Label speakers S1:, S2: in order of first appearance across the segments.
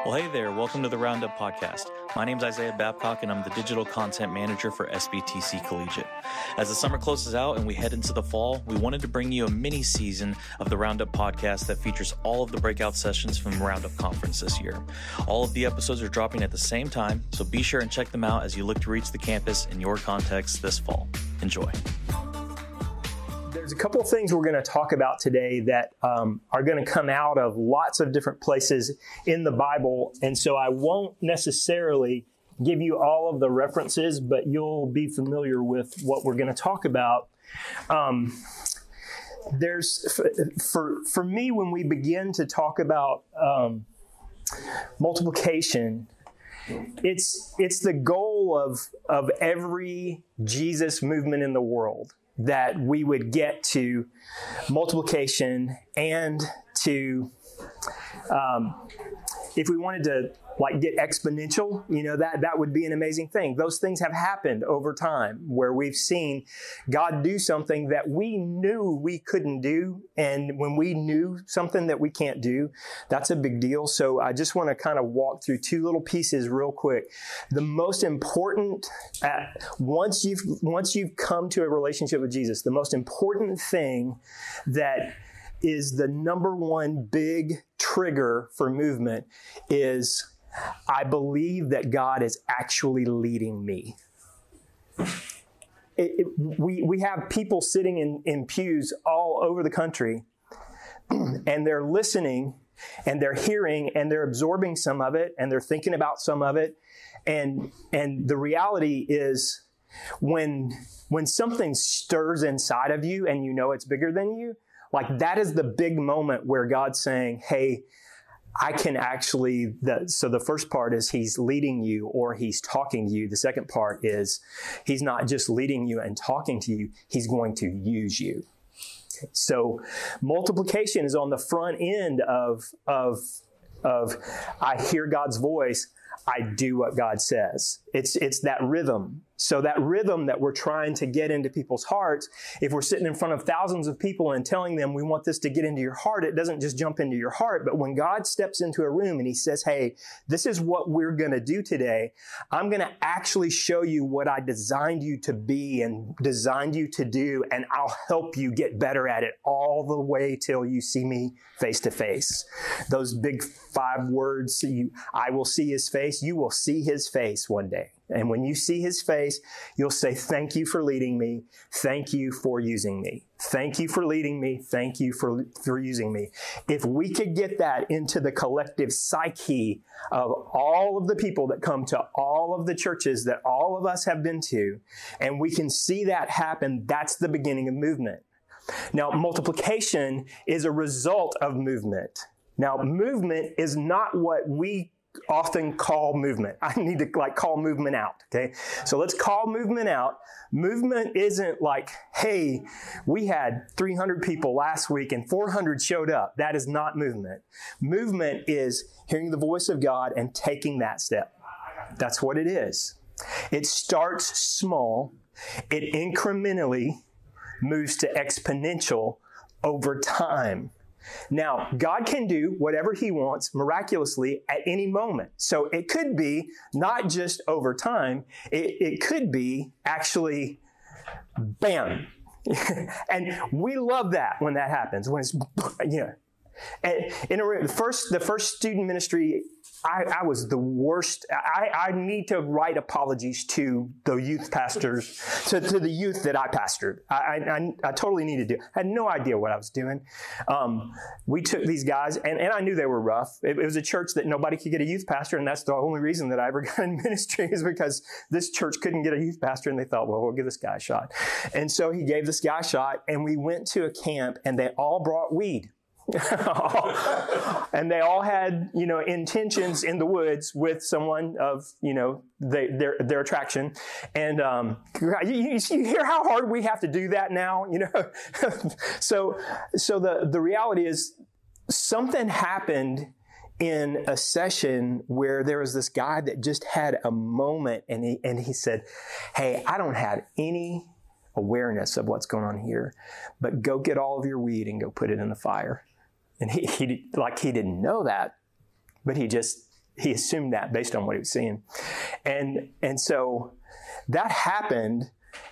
S1: Well, hey there. Welcome to the Roundup Podcast. My name's Isaiah Babcock, and I'm the Digital Content Manager for SBTC Collegiate. As the summer closes out and we head into the fall, we wanted to bring you a mini season of the Roundup Podcast that features all of the breakout sessions from the Roundup Conference this year. All of the episodes are dropping at the same time, so be sure and check them out as you look to reach the campus in your context this fall. Enjoy.
S2: There's a couple of things we're going to talk about today that are going to come out of lots of different places in the Bible. And so I won't necessarily give you all of the references, but you'll be familiar with what we're going to talk about. For me, when we begin to talk about multiplication, it's the goal of every Jesus movement in the world, that we would get to multiplication and to, if we wanted to get exponential, that would be an amazing thing. Those things have happened over time where we've seen God do something that we knew we couldn't do. And when we knew something that we can't do, that's a big deal. So I just want to kind of walk through two little pieces real quick. The most important, once you've come to a relationship with Jesus, the most important thing that is the number one big trigger for movement is, I believe that God is actually leading me. We have people sitting in pews all over the country, and they're listening, and they're hearing, and they're absorbing some of it, and they're thinking about some of it. And the reality is, when something stirs inside of you and you know it's bigger than you, that is the big moment where God's saying, hey, I can actually, so the first part is He's leading you or He's talking to you. The second part is He's not just leading you and talking to you, He's going to use you. So multiplication is on the front end of I hear God's voice, I do what God says. It's that rhythm. So that rhythm that we're trying to get into people's hearts, if we're sitting in front of thousands of people and telling them we want this to get into your heart, it doesn't just jump into your heart. But when God steps into a room and He says, hey, this is what we're going to do today, I'm going to actually show you what I designed you to be and designed you to do, and I'll help you get better at it all the way till you see me face to face. Those big 5 words, I will see His face, you will see His face one day. And when you see His face, you'll say, thank you for leading me. Thank you for using me. Thank you for leading me. Thank you for using me. If we could get that into the collective psyche of all of the people that come to all of the churches that all of us have been to, and we can see that happen, that's the beginning of movement. Now, multiplication is a result of movement. Now, movement is not what we often call movement. I need to call movement out. Okay. So let's call movement out. Movement isn't hey, we had 300 people last week and 400 showed up. That is not movement. Movement is hearing the voice of God and taking that step. That's what it is. It starts small. It incrementally moves to exponential over time. Now, God can do whatever He wants miraculously at any moment. So it could be not just over time, it could be actually bam. And we love that when that happens, when it's, And the first student ministry, I was the worst. I need to write apologies to the youth pastors, to the youth that I pastored. I totally needed to. I had no idea what I was doing. We took these guys, and I knew they were rough. It was a church that nobody could get a youth pastor, and that's the only reason that I ever got in ministry is because this church couldn't get a youth pastor, and they thought, well, we'll give this guy a shot. And so he gave this guy a shot, and we went to a camp, and they all brought weed. And they all had, intentions in the woods with someone of, their attraction. And you hear how hard we have to do that now, So the reality is something happened in a session where there was this guy that just had a moment, and he said, hey, I don't have any awareness of what's going on here, but go get all of your weed and go put it in the fire. And he didn't know that, but he just he assumed that based on what he was seeing. And so that happened,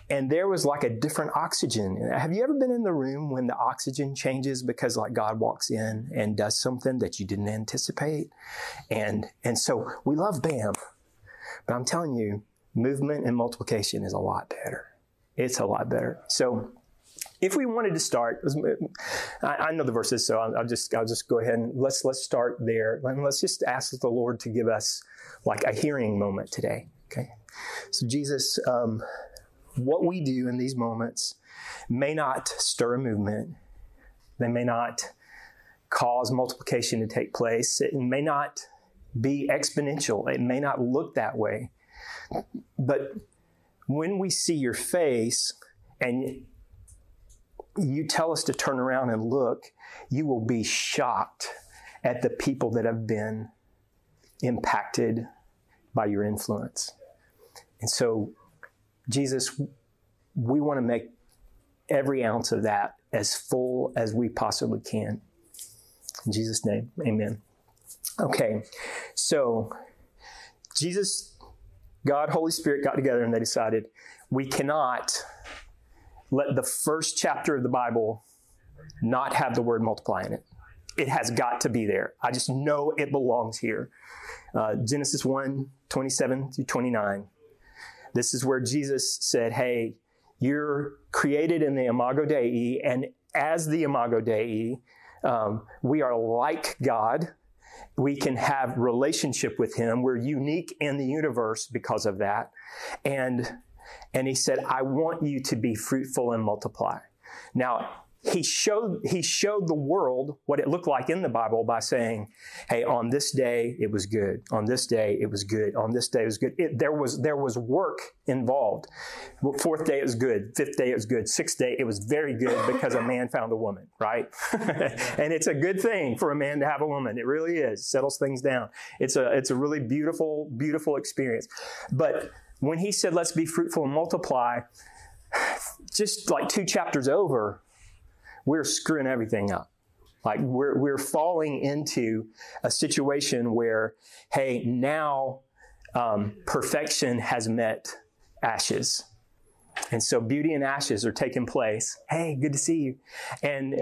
S2: and there was like a different oxygen. Have you ever been in the room when the oxygen changes because like God walks in and does something that you didn't anticipate? And so we love BAM, but I'm telling you, movement and multiplication is a lot better. It's a lot better. So if we wanted to start, I know the verses, so I'll just go ahead and let's start there. Let's just ask the Lord to give us like a hearing moment today. Okay. So Jesus, what we do in these moments may not stir a movement. They may not cause multiplication to take place. It may not be exponential. It may not look that way. But when we see your face and you tell us to turn around and look, you will be shocked at the people that have been impacted by your influence. And so, Jesus, we want to make every ounce of that as full as we possibly can. In Jesus' name, amen. Okay, so Jesus, God, Holy Spirit got together and they decided we cannot let the first chapter of the Bible not have the word multiply in it. It has got to be there. I just know it belongs here. Genesis 1:27-29. This is where Jesus said, hey, you're created in the Imago Dei, and as the Imago Dei, we are like God. We can have relationship with him. We're unique in the universe because of that. And he said, I want you to be fruitful and multiply. Now, he showed the world what it looked like in the Bible by saying, hey, on this day, it was good. On this day, it was good. On this day, it was good. There was work involved. Fourth day, it was good. Fifth day, it was good. Sixth day, it was very good because a man found a woman, right? And it's a good thing for a man to have a woman. It really is. Settles things down. It's a really beautiful, beautiful experience. But when he said, let's be fruitful and multiply, just like 2 chapters over, we're screwing everything up. Like we're falling into a situation where, hey, now perfection has met ashes. And so beauty and ashes are taking place. Hey, good to see you. And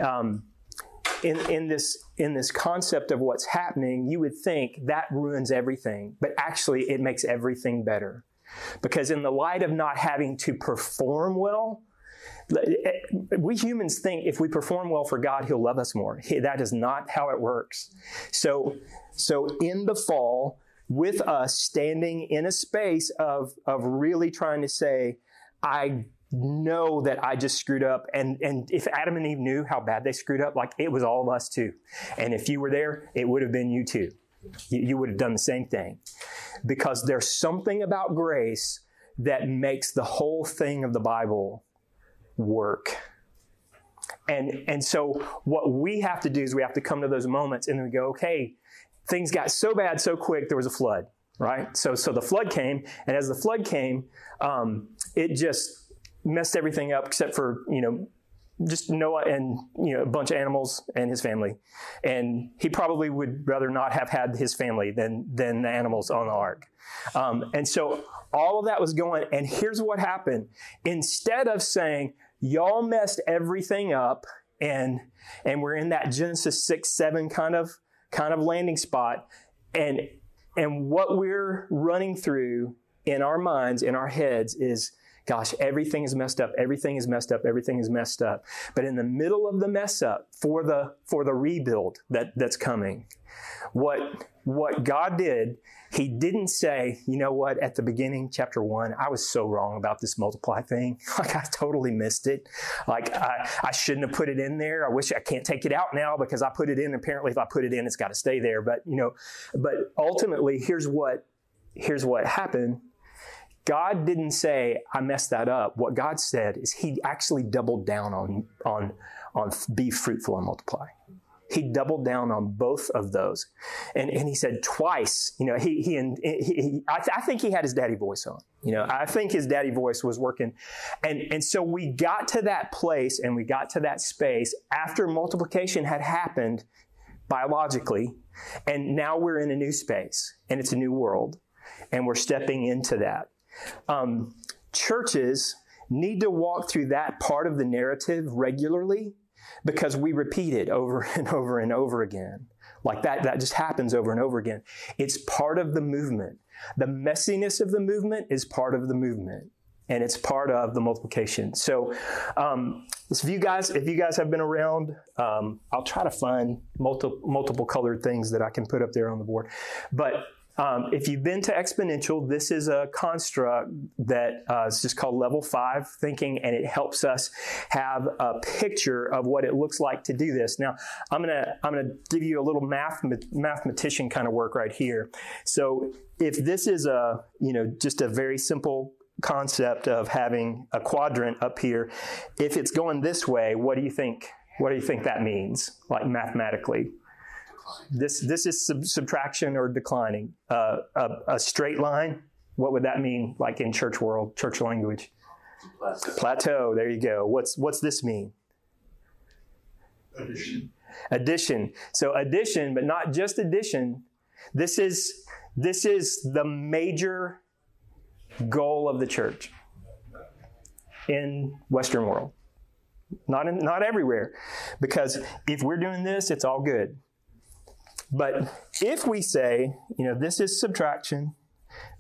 S2: in this concept of what's happening, you would think that ruins everything, but actually it makes everything better. Because in the light of not having to perform well, we humans think if we perform well for God, he'll love us more. That is not how it works. So in the fall, with us standing in a space of really trying to say, I know that I just screwed up. And if Adam and Eve knew how bad they screwed up, like it was all of us too. And if you were there, it would have been you too. You would have done the same thing. Because there's something about grace that makes the whole thing of the Bible work. And so what we have to do is we have to come to those moments and we go, okay, things got so bad so quick, there was a flood, right? So the flood came, and as the flood came, it just messed everything up except for, just Noah and, a bunch of animals and his family. And he probably would rather not have had his family than the animals on the ark. And so all of that was going, and here's what happened. Instead of saying, y'all messed everything up, and we're in that Genesis 6-7 kind of landing spot, and what we're running through in our minds, in our heads is, gosh, everything is messed up, everything is messed up, everything is messed up. But in the middle of the mess up, for the rebuild that's coming, what God did, he didn't say, you know what, at the beginning, chapter 1, I was so wrong about this multiply thing. Like, I totally missed it. Like, I shouldn't have put it in there. I wish I can't take it out now because I put it in. Apparently, if I put it in, it's got to stay there. But, but ultimately, here's what happened. God didn't say, I messed that up. What God said is he actually doubled down on be fruitful and multiply. He doubled down on both of those. And he said twice, I think he had his daddy voice on. I think his daddy voice was working. And so we got to that place and we got to that space after multiplication had happened. biologically, and now we're in a new space, and it's a new world, and we're stepping into that. Churches need to walk through that part of the narrative regularly because we repeat it over and over and over again. Like that just happens over and over again. It's part of the movement. The messiness of the movement is part of the movement, and it's part of the multiplication. So if you guys have been around, I'll try to find multiple colored things that I can put up there on the board. But if you've been to exponential, this is a construct that is just called level 5 thinking, and it helps us have a picture of what it looks like to do this. Now, I'm gonna give you a little mathematician kind of work right here. So if this is just a very simple concept of having a quadrant up here, if it's going this way, what do you think that means, like mathematically? This is subtraction or declining. A straight line, what would that mean, like in church world, church language? Plateau. There you go. What's this mean? Addition. So addition, but not just addition. This is the major goal of the church in Western world. Not everywhere, because if we're doing this, it's all good. But if we say, this is subtraction,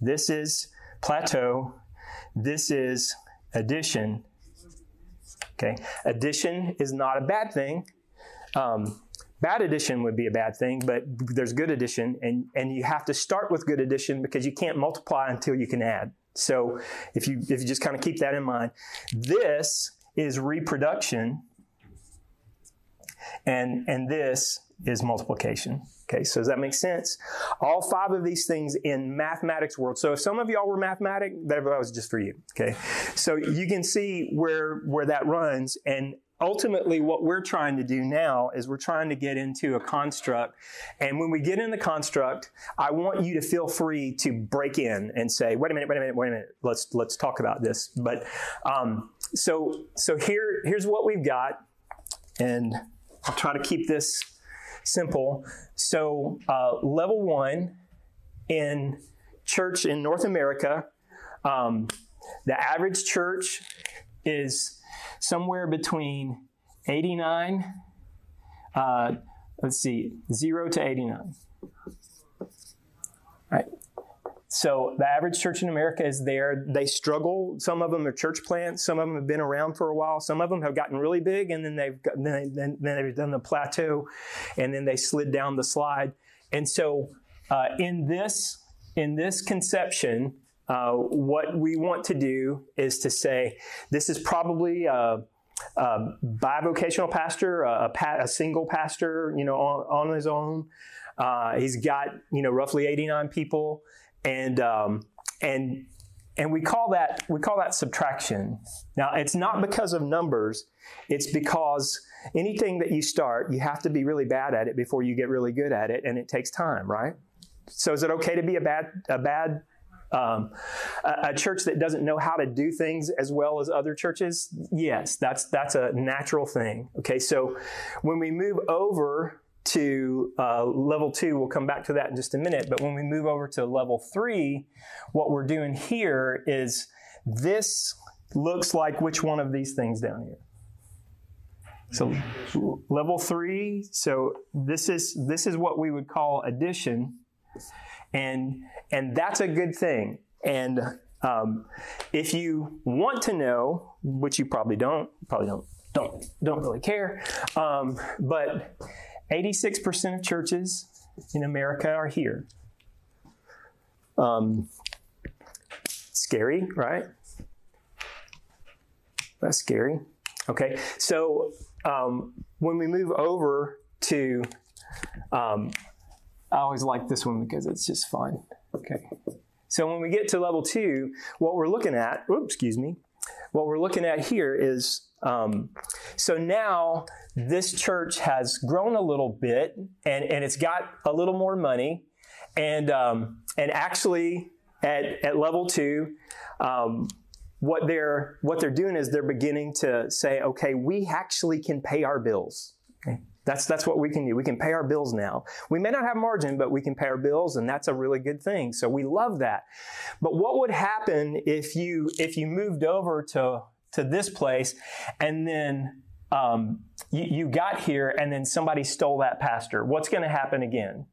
S2: this is plateau, this is addition, okay? Addition is not a bad thing. Bad addition would be a bad thing, but there's good addition, and you have to start with good addition because you can't multiply until you can add. So if you just kind of keep that in mind, this is reproduction, and this is multiplication. Okay, so does that make sense? All 5 of these things in mathematics world. So if some of y'all were mathematic, that was just for you. Okay, so you can see where that runs, and ultimately what we're trying to do now is we're trying to get into a construct, and when we get in the construct, I want you to feel free to break in and say, wait a minute, let's talk about this. But so here's what we've got, and I'll try to keep this simple. So level 1 in church in North America, the average church is somewhere between 89, 0 to 89. Right. So the average church in America is there. They struggle. Some of them are church plants. Some of them have been around for a while. Some of them have gotten really big, and then they've done the plateau, and then they slid down the slide. And so in this conception, what we want to do is to say this is probably a bivocational pastor, a single pastor, on his own. He's got roughly 89 people. And we call that subtraction. Now, it's not because of numbers. It's because anything that you start, you have to be really bad at it before you get really good at it, and it takes time, right? So, is it okay to be a church that doesn't know how to do things as well as other churches? Yes, that's a natural thing. Okay, so when we move over to level 2, we'll come back to that in just a minute, but when we move over to level 3, what we're doing here is this looks like which one of these things down here? So level 3, so this is what we would call addition, and that's a good thing. And if you want to know, which you probably don't really care, but 86% of churches in America are here. Scary, right? That's scary. Okay, so when we move over to, I always like this one because it's just fun. Okay, so when we get to level 2, what we're looking at, what we're looking at here is, so now this church has grown a little bit, and it's got a little more money, and actually at level 2, what they're doing is they're beginning to say, okay, we actually can pay our bills. Okay? That's what we can do. We can pay our bills now. We may not have margin, but we can pay our bills, and that's a really good thing. So we love that. But what would happen if you moved over to this place, and then you got here, and then somebody stole that pastor? What's going to happen again?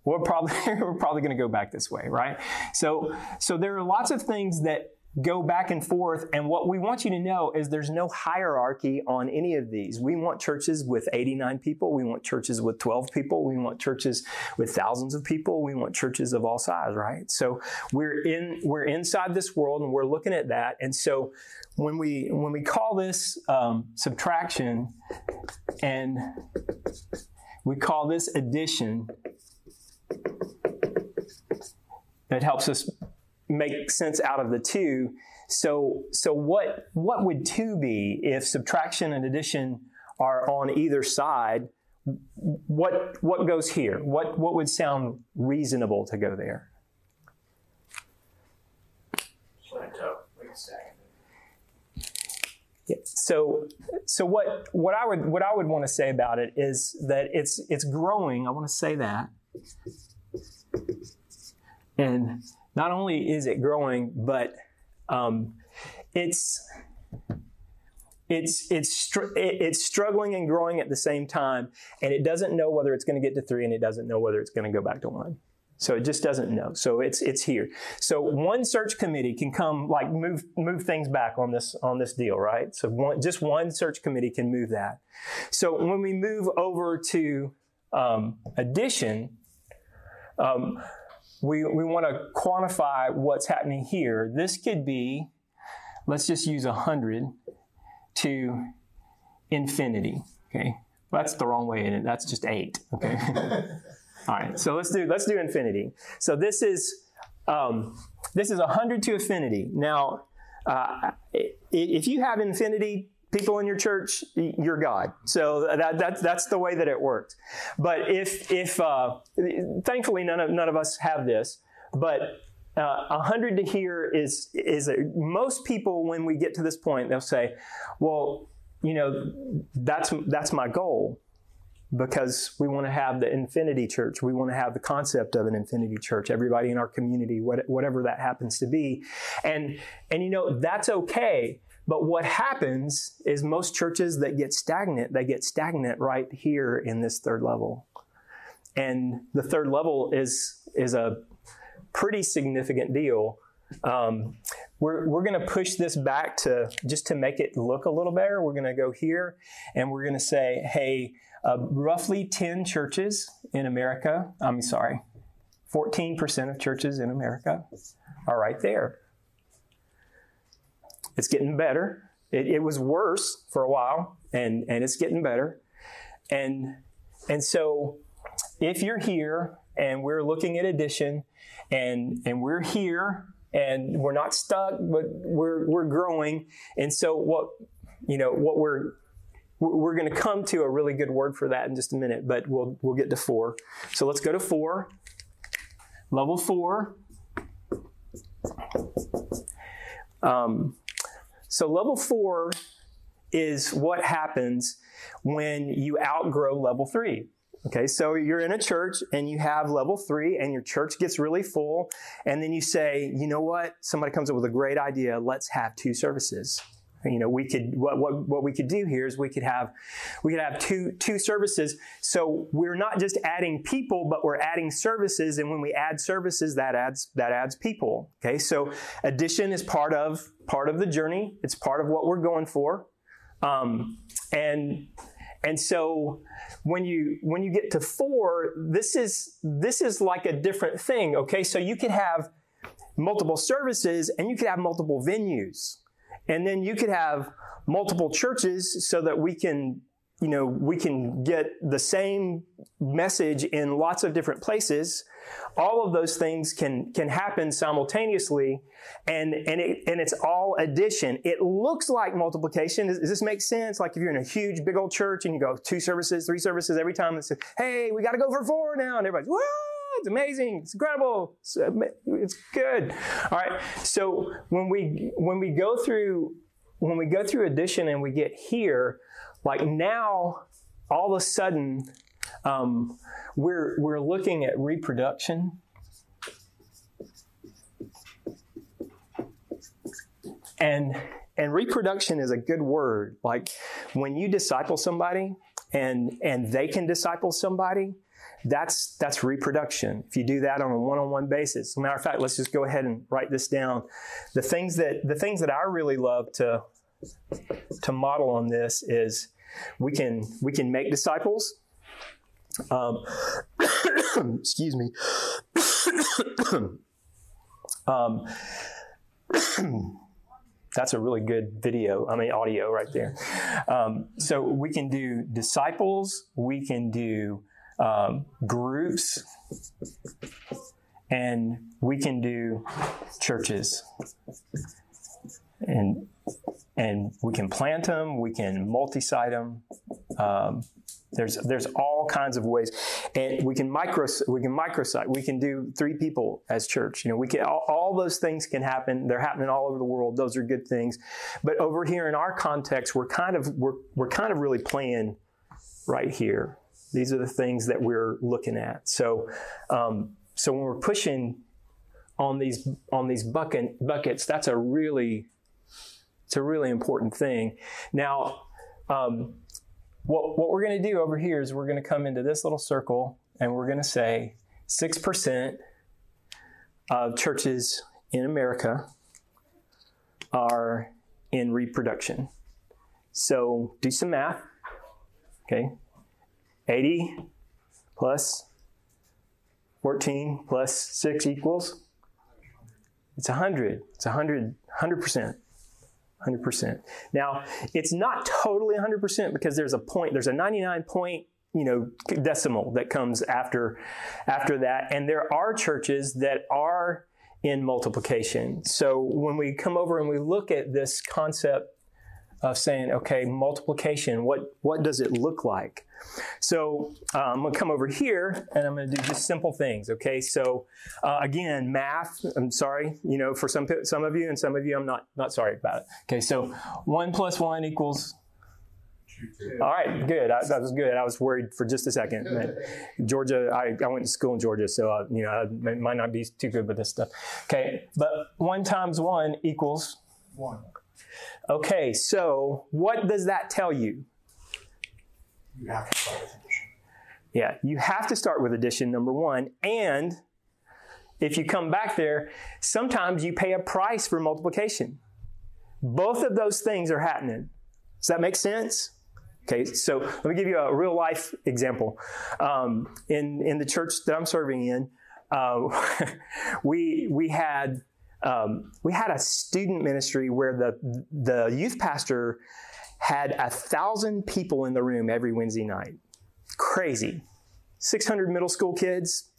S2: We're probably going to go back this way, right? So there are lots of things that go back and forth, and what we want you to know is there's no hierarchy on any of these. We want churches with 89 people. We want churches with 12 people. We want churches with thousands of people. We want churches of all sizes, right? So we're inside this world, and we're looking at that. And so when we call this subtraction, and we call this addition, that helps us make sense out of the two. So what would 2 be if subtraction and addition are on either side? What goes here? What would sound reasonable to go there? Yeah. So what I would want to say about it is that it's growing. I want to say that. And not only is it growing, but it's struggling and growing at the same time, and it doesn't know whether it's going to get to 3, and it doesn't know whether it's going to go back to 1. So it just doesn't know. So it's here. So one search committee can come, like, move things back on this deal, right? So one search committee can move that. So when we move over to addition, we want to quantify what's happening here. This could be, let's just use 100 to infinity. Okay, well, that's the wrong way in it. That's just 8. Okay. All right. So let's do infinity. So this is 100 to infinity. Now, if you have infinity people in your church, you're God. So that's the way that it works. But if thankfully none of us have this, but 100 to here is most people, when we get to this point, they'll say, well, that's my goal, because we want to have the infinity church. We want to have the concept of an infinity church. Everybody in our community, whatever that happens to be, and that's okay. But what happens is most churches that get stagnant, they get stagnant right here in this third level. And the third level is a pretty significant deal. We're going to push this back to just to make it look a little better. We're going to go here, and we're going to say, hey, roughly 10 churches in America, 14% of churches in America are right there. It's getting better. It was worse for a while, and it's getting better. And so if you're here and we're looking at addition, and we're here and we're not stuck, but we're growing. And so what we're going to come to a really good word for that in just a minute, but we'll get to 4. So let's go to 4. Level 4. So level 4 is what happens when you outgrow level 3. Okay, so you're in a church and you have level 3 and your church gets really full, and then you say, you know what? Somebody comes up with a great idea. Let's have 2 services. We could what we could do here is we could have two services. So we're not just adding people, but we're adding services. And when we add services, that adds people. Okay, so addition is part of the journey. It's part of what we're going for, and so when you get to 4, this is like a different thing. Okay, so you could have multiple services and you could have multiple venues. And then you could have multiple churches so that we can get the same message in lots of different places. All of those things can happen simultaneously, and it's all addition. It looks like multiplication. Does this make sense? Like if you're in a huge, big old church and you go 2 services, 3 services every time, and say, "Hey, we got to go for 4 now," and everybody's, "Whoa! It's amazing. It's incredible. It's good." All right. So when we go through addition and we get here, like now all of a sudden, we're looking at reproduction. And reproduction is a good word. Like when you disciple somebody and they can disciple somebody, that's reproduction. If you do that on a one-on-one basis. As a matter of fact, let's just go ahead and write this down. The things that I really love to model on this is we can make disciples. Excuse me. That's a really good audio right there. So we can do disciples, we can do groups, and we can do churches. And we can plant them, we can multi-site them. There's all kinds of ways, and we can microsite. We can do 3 people as church. We can all those things can happen. They're happening all over the world. Those are good things. But over here in our context, we're kind of really playing right here. These are the things that we're looking at. So when we're pushing on these buckets, that's a really important thing. Now. What we're going to do over here is we're going to come into this little circle and we're going to say 6% of churches in America are in reproduction. So do some math. Okay. 80 plus 14 plus 6 equals? It's 100. It's 100%. 100%. Now, it's not totally 100% because there's a 99 point, decimal that comes after that. And there are churches that are in multiplication. So when we come over and we look at this concept of saying, okay, multiplication, what does it look like? So I'm going to come over here and I'm going to do just simple things. Okay, so again, math. I'm sorry, for some of you, and some of you, I'm not sorry about it. Okay, so 1 plus 1 equals. All right, good. That was good. I was worried for just a second. Georgia, I went to school in Georgia, so I might not be too good with this stuff. Okay, but 1 times 1 equals 1. Okay, so what does that tell you?
S3: You have to start with addition.
S2: Yeah, you have to start with addition, number 1. And if you come back there, sometimes you pay a price for multiplication. Both of those things are happening. Does that make sense? Okay, so let me give you a real life example. In the church that I'm serving in, we had a student ministry where the youth pastor had 1,000 people in the room every Wednesday night. Crazy. 600 middle school kids,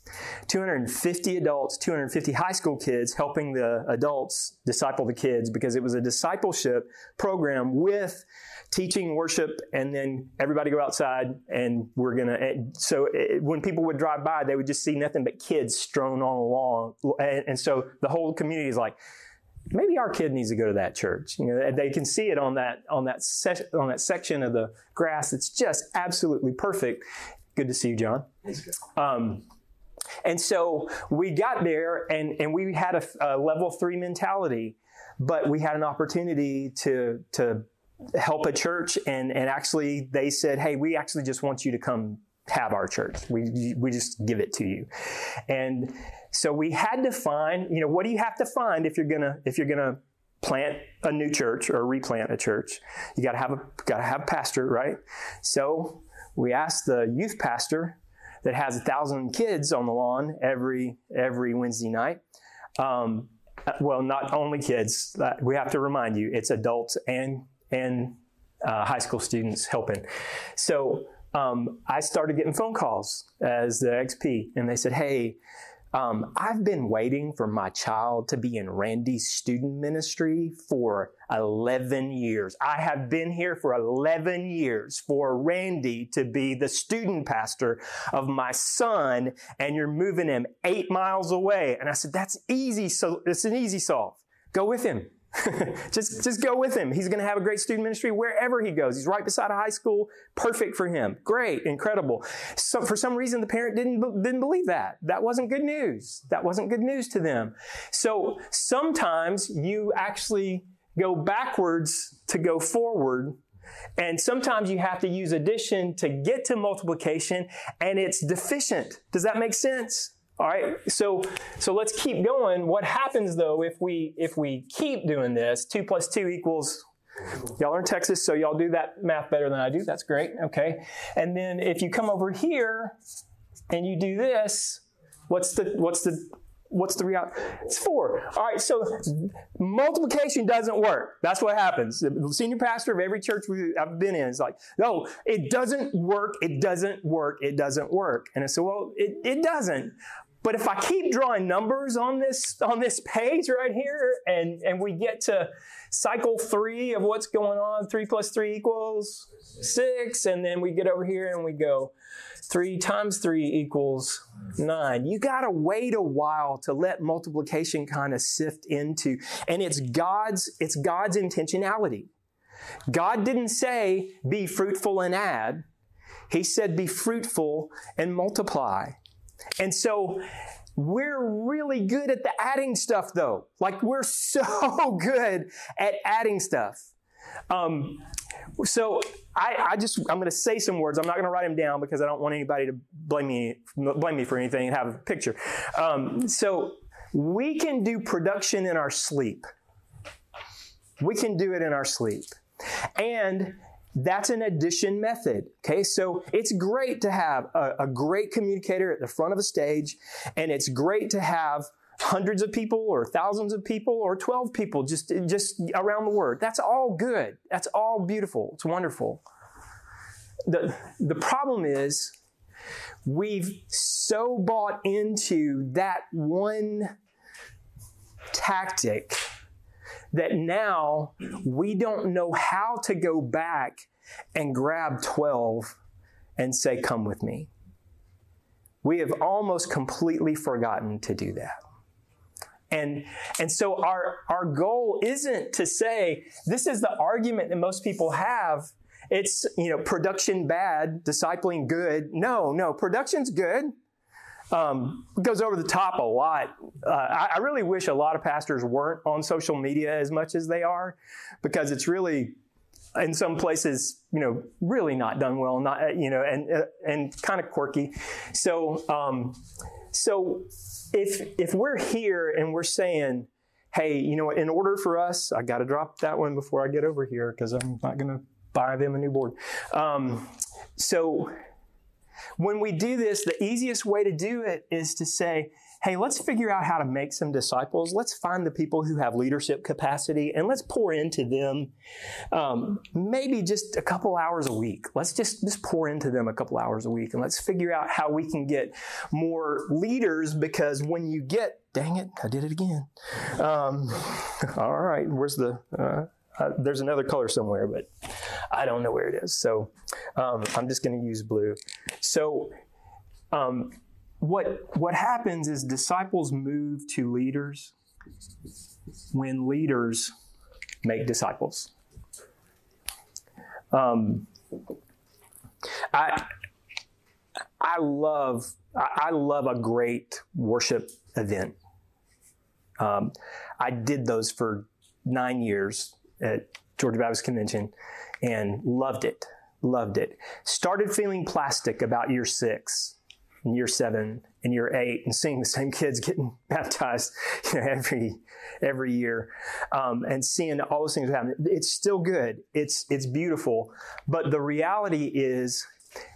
S2: 250 adults, 250 high school kids helping the adults disciple the kids, because it was a discipleship program with teaching, worship, and then everybody go outside and when people would drive by, they would just see nothing but kids strewn all along. And so the whole community is like, maybe our kid needs to go to that church. They can see it on that section of the grass. It's just absolutely perfect. Good to see you, John. And so we got there and we had a level 3 mentality, but we had an opportunity to help a church, and actually they said, hey, we actually just want you to come have our church. We just give it to you. And so we had to find, what do you have to find if you're gonna plant a new church or replant a church? You gotta have a pastor, right? So we asked the youth pastor that has 1,000 kids on the lawn every Wednesday night. Well, not only kids. We have to remind you, it's adults and high school students helping. So I started getting phone calls as the XP, and they said, hey, I've been waiting for my child to be in Randy's student ministry for 11 years. I have been here for 11 years for Randy to be the student pastor of my son, and you're moving him 8 miles away. And I said, that's easy. So it's an easy solve. Go with him. Just go with him. He's going to have a great student ministry wherever he goes. He's right beside a high school. Perfect for him. Great. Incredible. So for some reason, the parent didn't believe that. That wasn't good news. That wasn't good news to them. So sometimes you actually go backwards to go forward. And sometimes you have to use addition to get to multiplication, and it's deficient. Does that make sense? All right, so let's keep going. What happens though if we keep doing this? 2 plus 2 equals, y'all are in Texas, so y'all do that math better than I do. That's great, okay. And then if you come over here and you do this, what's the reality? It's 4. All right, so multiplication doesn't work. That's what happens. The senior pastor of every church I've been in is like, no, it doesn't work, it doesn't work, it doesn't work. And I said, well, it doesn't. But if I keep drawing numbers on this page right here, and we get to cycle 3 of what's going on, 3 plus 3 equals 6, and then we get over here and we go 3 times 3 equals 9. You got to wait a while to let multiplication kind of sift into, and it's God's intentionality. God didn't say, be fruitful and add. He said, be fruitful and multiply. And so we're really good at the adding stuff, though. Like, we're so good at adding stuff. So I'm going to say some words. I'm not going to write them down because I don't want anybody to blame me for anything and have a picture. So we can do production in our sleep. We can do it in our sleep. And that's an addition method, okay? So it's great to have a great communicator at the front of a stage, and it's great to have hundreds of people or thousands of people or 12 people just around the word. That's all good. That's all beautiful. It's wonderful. The problem is we've so bought into that one tactic that now we don't know how to go back and grab 12 and say, come with me. We have almost completely forgotten to do that. And so our goal isn't to say, this is the argument that most people have. It's, production bad, discipling good. No, production's good. It goes over the top a lot. I really wish a lot of pastors weren't on social media as much as they are, because it's really, in some places, really not done well, and kind of quirky. So if we're here and we're saying, hey, in order for us, I got to drop that one before I get over here because I'm not going to buy them a new board. So when we do this, the easiest way to do it is to say, hey, let's figure out how to make some disciples. Let's find the people who have leadership capacity and let's pour into them maybe just a couple hours a week. Let's just pour into them a couple hours a week, and let's figure out how we can get more leaders, because when you get, dang it, I did it again. All right, where's the... there's another color somewhere, but I don't know where it is. So I'm just going to use blue. So what happens is disciples move to leaders when leaders make disciples. I love a great worship event. I did those for 9 years at Georgia Baptist Convention and loved it. Started feeling plastic about year 6 and year 7 and year 8 and seeing the same kids getting baptized every year and seeing all those things happen. It's still good. It's beautiful. But the reality is,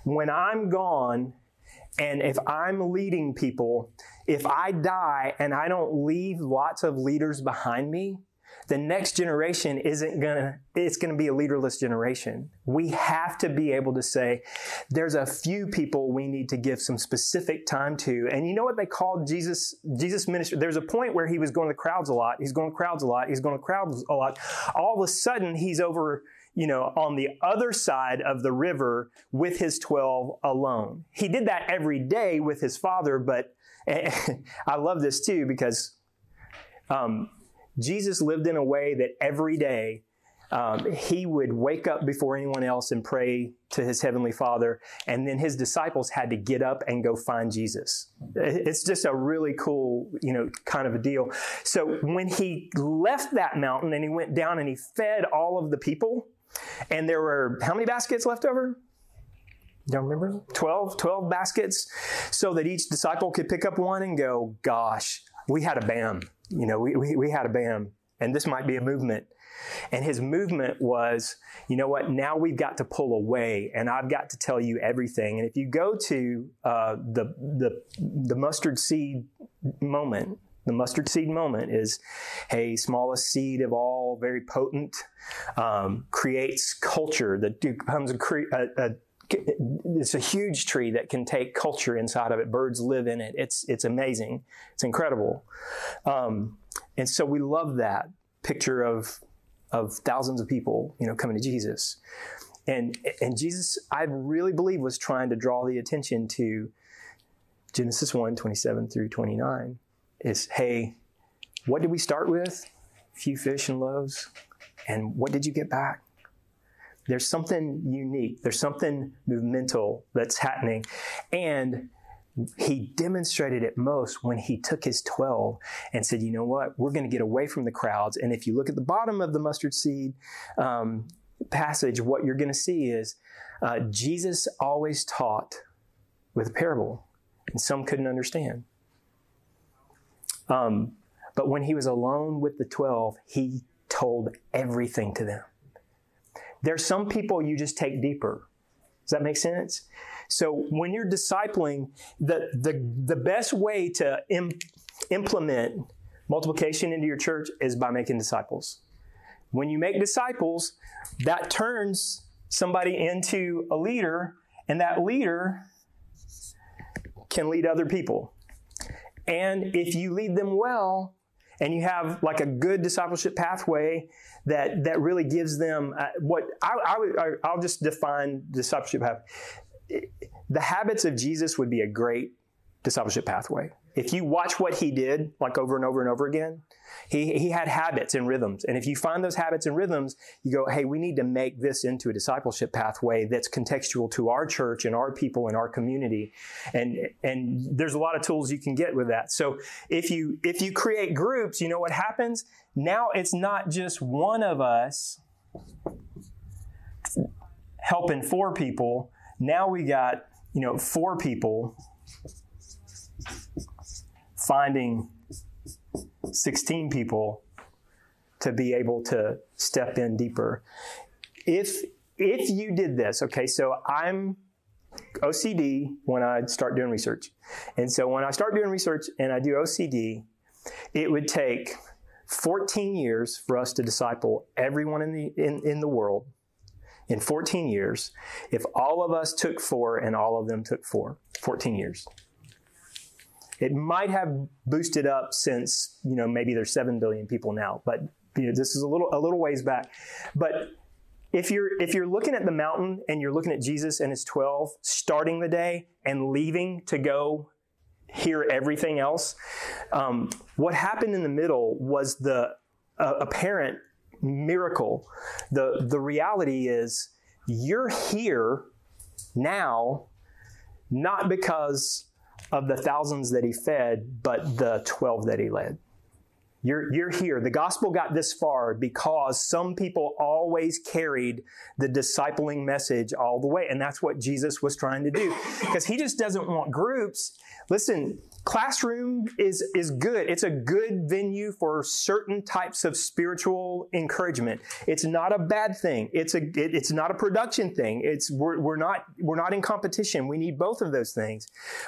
S2: when I'm gone and if I'm leading people, if I die and I don't leave lots of leaders behind me, the next generation it's going to be a leaderless generation. We have to be able to say, there's a few people we need to give some specific time to. And you know what they called Jesus ministry? There's a point where he was going to crowds a lot. He's going to crowds a lot. All of a sudden, he's over, on the other side of the river with his 12 alone. He did that every day with his Father, but I love this too, because, Jesus lived in a way that every day he would wake up before anyone else and pray to his heavenly Father, and then his disciples had to get up and go find Jesus. It's just a really cool, kind of a deal. So when he left that mountain and he went down and he fed all of the people, and there were how many baskets left over? Don't remember? 12 baskets, so that each disciple could pick up one and go, gosh, we had a BAM. We had a BAM, and this might be a movement. And his movement was, you know what, now we've got to pull away, and I've got to tell you everything. And if you go to the mustard seed moment, the mustard seed moment is, hey, smallest seed of all, very potent, creates culture that becomes it's a huge tree that can take culture inside of it. Birds live in it. It's amazing. It's incredible. And so we love that picture of thousands of people, coming to Jesus. And Jesus, I really believe, was trying to draw the attention to Genesis 1:27 through 29 is, hey, what did we start with? A few fish and loaves. And what did you get back? There's something unique. There's something movemental that's happening. And he demonstrated it most when he took his 12 and said, you know what, we're going to get away from the crowds. And if you look at the bottom of the mustard seed passage, what you're going to see is Jesus always taught with a parable, and some couldn't understand. But when he was alone with the 12, he told everything to them. There's some people you just take deeper. Does that make sense? So when you're discipling, the best way to implement multiplication into your church is by making disciples. When you make disciples, that turns somebody into a leader, and that leader can lead other people. And if you lead them well, and you have like a good discipleship pathway that really gives them I'll just define discipleship pathway. The habits of Jesus would be a great discipleship pathway. If you watch what he did, like over and over and over again, he had habits and rhythms. And if you find those habits and rhythms, you go, hey, we need to make this into a discipleship pathway that's contextual to our church and our people and our community. And there's a lot of tools you can get with that. So if you create groups, you know what happens? Now it's not just one of us helping 4 people. Now we got, 4 people finding 16 people to be able to step in deeper. If you did this, okay, so I'm OCD when I start doing research. And so when I start doing research and I do OCD, it would take 14 years for us to disciple everyone in the world. In 14 years, if all of us took 4 and all of them took 14 years. It might have boosted up since, maybe there's 7 billion people now, but this is a little ways back. But if you're looking at the mountain and you're looking at Jesus and his 12 starting the day and leaving to go hear everything else, what happened in the middle was the apparent miracle. The reality is you're here now, not because of the thousands that he fed, but the 12 that he led. You're here. The gospel got this far because some people always carried the discipling message all the way. And that's what Jesus was trying to do. Because he just doesn't want groups. Listen, classroom is good. It's a good venue for certain types of spiritual encouragement. It's not a bad thing. It's not a production thing. We're not in competition. We need both of those things.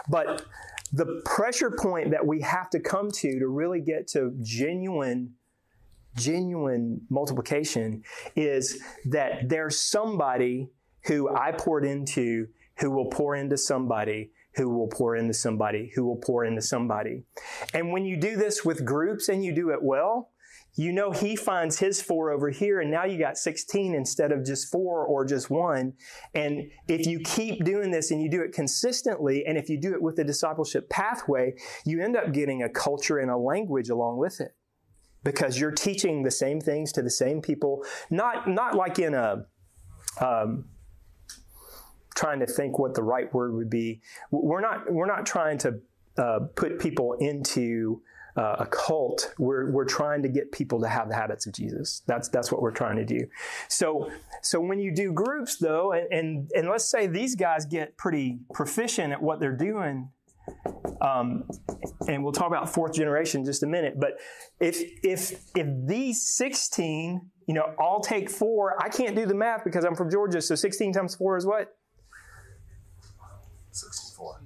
S2: But the pressure point that we have to come to really get to genuine multiplication is that there's somebody who I poured into who will pour into somebody who will pour into somebody who will pour into somebody. And when you do this with groups and you do it well, he finds his 4 over here, and now you got 16 instead of just 4 or just 1. And if you keep doing this and you do it consistently, and if you do it with the discipleship pathway, you end up getting a culture and a language along with it. because you're teaching the same things to the same people, not like in a, trying to think what the right word would be. We're not trying to put people into a cult. We're trying to get people to have the habits of Jesus. That's what we're trying to do. So when you do groups, though, and let's say these guys get pretty proficient at what they're doing, and we'll talk about fourth generation in just a minute. But if these 16, all take 4, I can't do the math because I'm from Georgia. So 16 times 4 is what?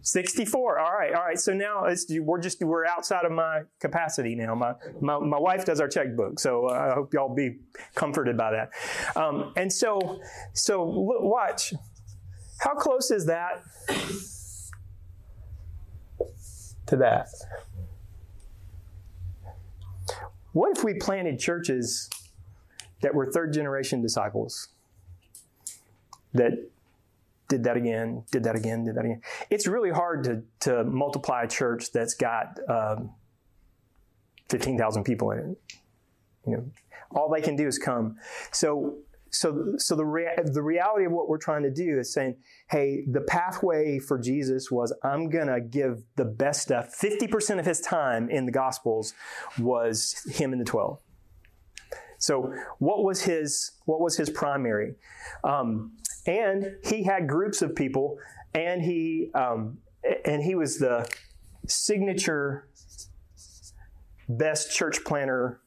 S2: 64. All right. So now we're outside of my capacity now. My wife does our checkbook, so I hope y'all be comforted by that. And so look, watch. How close is that to that? What if we planted churches that were third generation disciples that did that again. It's really hard to multiply a church that's got 15,000 people in it. All they can do is come. So the reality of what we're trying to do is saying, hey, the pathway for Jesus was, I'm going to give the best stuff. 50% of his time in the Gospels was him and the 12. So what was his primary? And he had groups of people, and he was the signature best church planner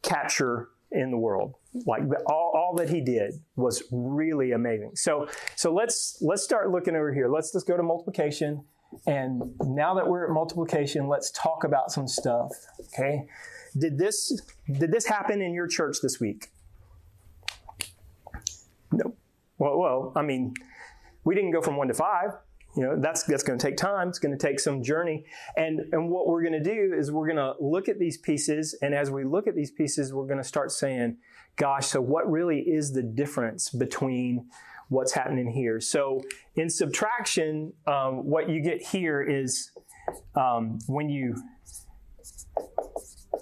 S2: capture in the world. Like all that he did was really amazing. So let's start looking over here. Let's go to multiplication. And now that we're at multiplication, let's talk about some stuff. Okay, did this happen in your church this week? No. Well, I mean, we didn't go from 1 to 5. That's going to take time. It's going to take some journey. And what we're going to do is we're going to look at these pieces. And as we look at these pieces, we're going to start saying, gosh, so what really is the difference between what's happening here? So in subtraction, what you get here is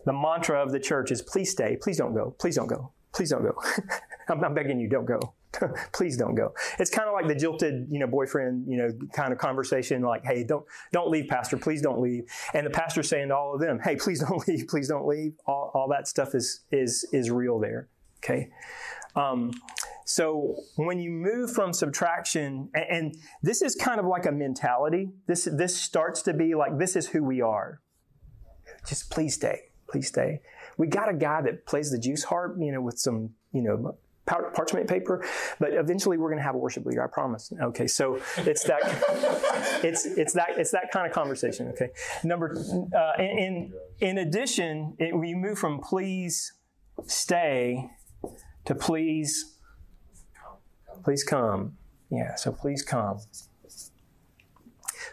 S2: the mantra of the church is, please stay, please don't go, please don't go, please don't go. I'm begging you, don't go. Please don't go. It's kind of like the jilted, boyfriend, kind of conversation, like, hey, don't leave, pastor, please don't leave. And the pastor's saying to all of them, hey, please don't leave, please don't leave. All that stuff is real there. Okay. So when you move from subtraction, and this is kind of like a mentality, this starts to be like, this is who we are. Just please stay, please stay. We got a guy that plays the juice harp, with some, parchment paper, but eventually we're going to have a worship leader, I promise. Okay, so it's that kind of conversation. Okay, in addition, we move from please stay to please come. Yeah, so please come.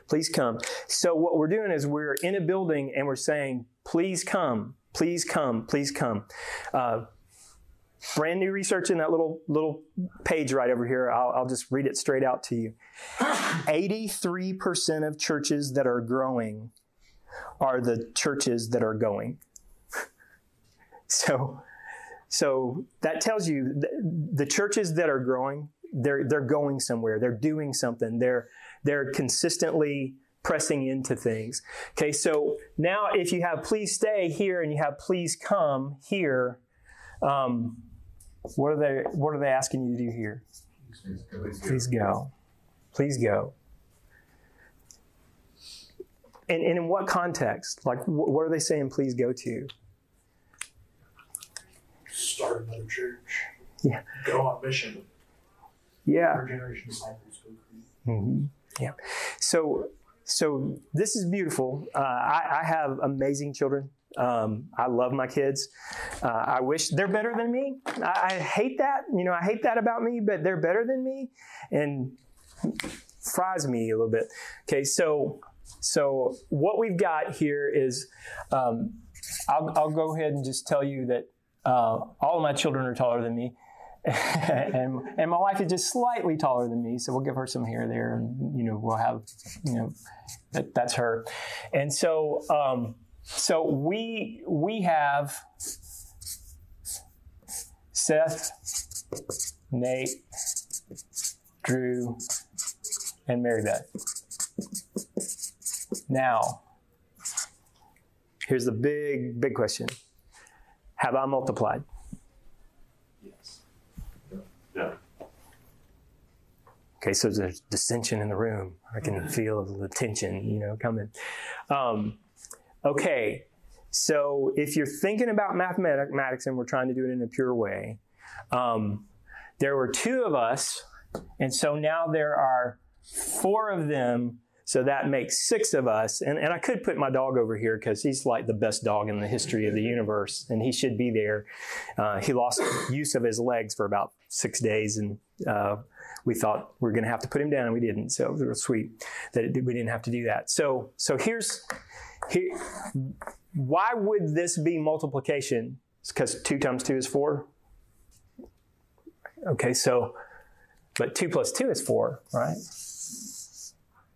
S2: Please come. So what we're doing is we're in a building and we're saying, please come, please come, please come. Brand new research in that little page right over here. I'll just read it straight out to you. 83% of churches that are growing are the churches that are going. So that tells you the churches that are growing, they're going somewhere. They're doing something. They're consistently pressing into things. Okay, so now if you have please stay here and you have please come here, what are they asking you to do here? Please go. Please go. And in what context? Like, what are they saying please go to?
S3: Start another church.
S2: Yeah.
S3: Go on mission.
S2: Yeah.
S3: Third generation disciples go create.
S2: Mm-hmm. Yeah. So this is beautiful. I have amazing children. I love my kids. I wish they're better than me. I hate that. I hate that about me, but they're better than me and fries me a little bit. Okay, so what we've got here is, I'll go ahead and just tell you that all of my children are taller than me. and my wife is just slightly taller than me, so we'll give her some hair there, and we'll have that's her. And so So we have Seth, Nate, Drew, and Mary Beth. Now, here's the big question. Have I multiplied?
S3: Yes.
S4: Yeah.
S2: Okay, so there's dissension in the room. I can feel the tension, coming. Okay, so if you're thinking about mathematics and we're trying to do it in a pure way, there were 2 of us, and so now there are 4 of them, so that makes 6 of us. And I could put my dog over here because he's like the best dog in the history of the universe, and he should be there. He lost use of his legs for about 6 days, and we thought we were going to have to put him down, and we didn't. So it was sweet that we didn't have to do that. So why would this be multiplication? It's because 2 times 2 is 4. Okay, but 2 plus 2 is 4, right?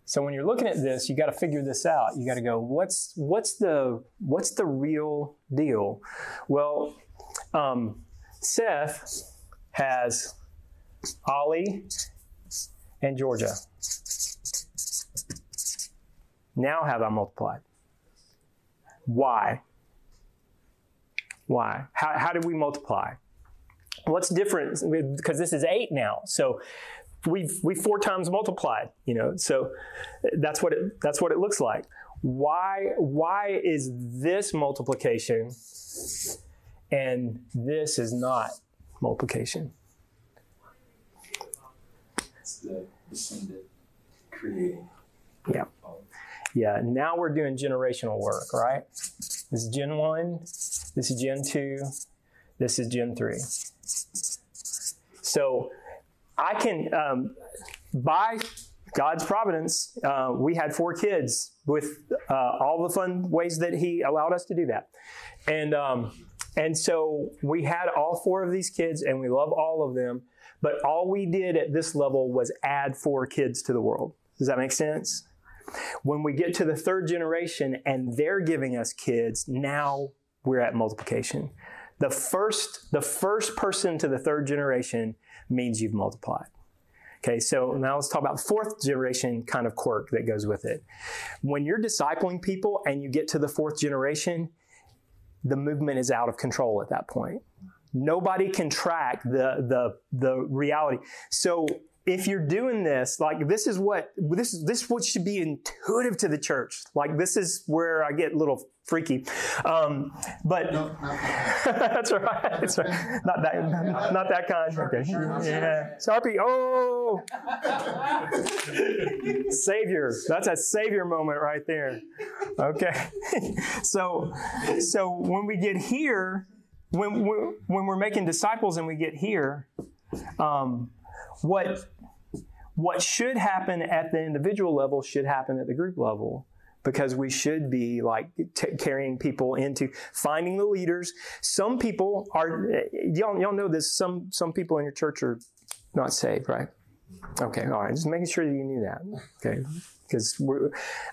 S2: So when you're looking at this, you got to figure this out. You got to go, what's the real deal? Well, Seth has Ollie and Georgia. Now have I multiplied? Why? How did we multiply? What's different? Because this is 8 now. So we 4 times multiplied, so that's what it looks like. Why is this multiplication and this is not multiplication?
S4: It's the descendant creating.
S2: Yeah, now we're doing generational work, right? This is Gen 1, this is Gen 2, this is Gen 3. So I can, by God's providence, we had 4 kids with all the fun ways that He allowed us to do that. And so we had all 4 of these kids, and we love all of them, but all we did at this level was add 4 kids to the world. Does that make sense? When we get to the 3rd generation and they're giving us kids, now we're at multiplication. The first person to the 3rd generation means you've multiplied. Okay, so now let's talk about the 4th generation kind of quirk that goes with it. When you're discipling people and you get to the 4th generation, the movement is out of control at that point. Nobody can track the reality. So if you're doing this, like this is what should be intuitive to the church. Like this is where I get a little freaky, but no, that's right. That's right. Not that kind. Okay. Yeah. Sharpie. Oh, Savior. That's a Savior moment right there. Okay. So when we get here, when we're making disciples and we get here, what should happen at the individual level should happen at the group level, because we should be like carrying people into finding the leaders. Some people are, y'all know this, some people in your church are not saved, right? Okay, all right, just making sure that you knew that, okay? Because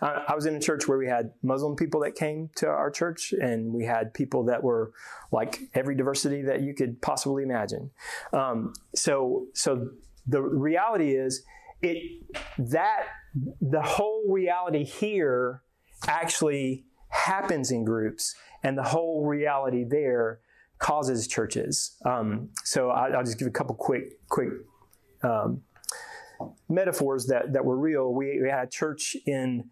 S2: I was in a church where we had Muslim people that came to our church, and we had people that were like every diversity that you could possibly imagine. So the reality is that the whole reality here actually happens in groups, and the whole reality there causes churches. So I'll just give a couple quick metaphors that were real. We had a church in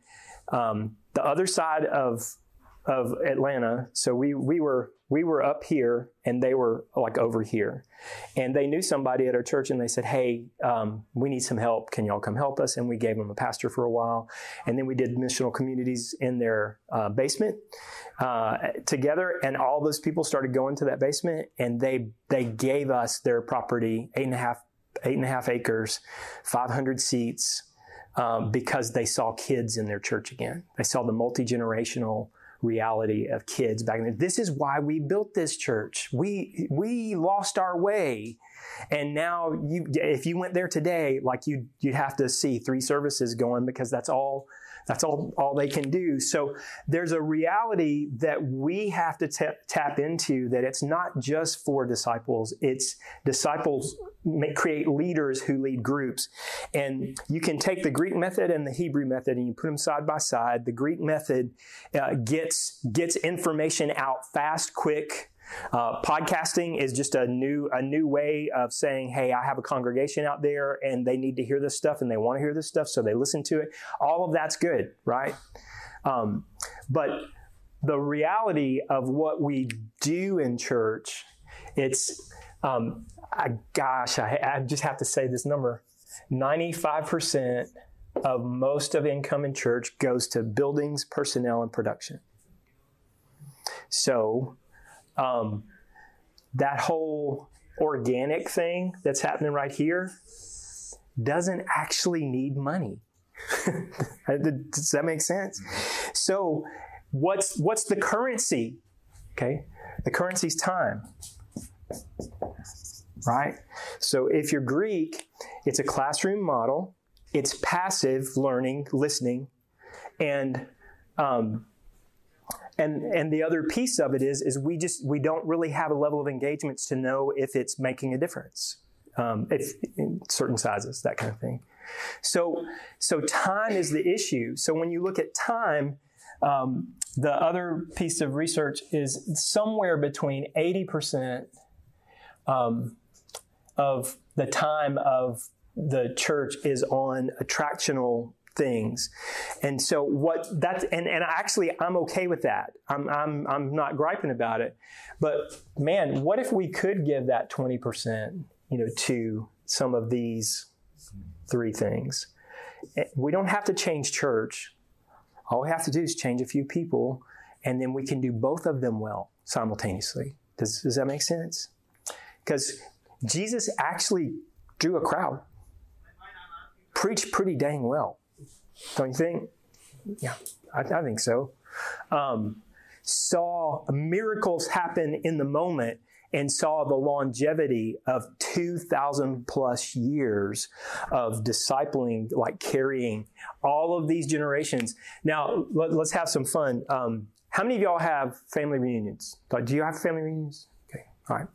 S2: the other side of Atlanta. So we were up here and they were like over here, and they knew somebody at our church, and they said, "Hey, we need some help. Can y'all come help us?" And we gave them a pastor for a while, and then we did missional communities in their basement together. And all those people started going to that basement, and they gave us their property, 8.5 acres, 500 seats, because they saw kids in their church again. They saw the multi-generational reality of kids back then. This is why we built this church. We lost our way, and now if you went there today, like you'd have to see 3 services going, because that's all That's all they can do. So there's a reality that we have to tap into, that it's not just for disciples. It's disciples create leaders who lead groups. And you can take the Greek method and the Hebrew method and you put them side by side. The Greek method gets information out fast, quick. Podcasting is just a new way of saying, hey, I have a congregation out there and they need to hear this stuff and they want to hear this stuff, so they listen to it. All of that's good, right? But the reality of what we do in church, it's, I just have to say this number, 95% of most of income in church goes to buildings, personnel, and production. So, that whole organic thing that's happening right here doesn't actually need money. Does that make sense? So what's the currency? Okay. The currency's time. Right? So if you're Greek, it's a classroom model. It's passive learning, listening, and the other piece of it is we don't really have a level of engagement to know if it's making a difference, if in certain sizes, that kind of thing. So time is the issue. So when you look at time, the other piece of research is somewhere between 80% of the time of the church is on attractional things. And so I'm okay with that. I'm not griping about it. But man, what if we could give that 20%, to some of these three things? We don't have to change church. All we have to do is change a few people, and then we can do both of them well simultaneously. Does that make sense? Because Jesus actually drew a crowd. Preached pretty dang well. Don't you think? Yeah, I think so. Saw miracles happen in the moment and saw the longevity of 2,000 plus years of discipling, like carrying all of these generations. Now, let's have some fun. How many of y'all have family reunions? Do you have family reunions? Okay, all right.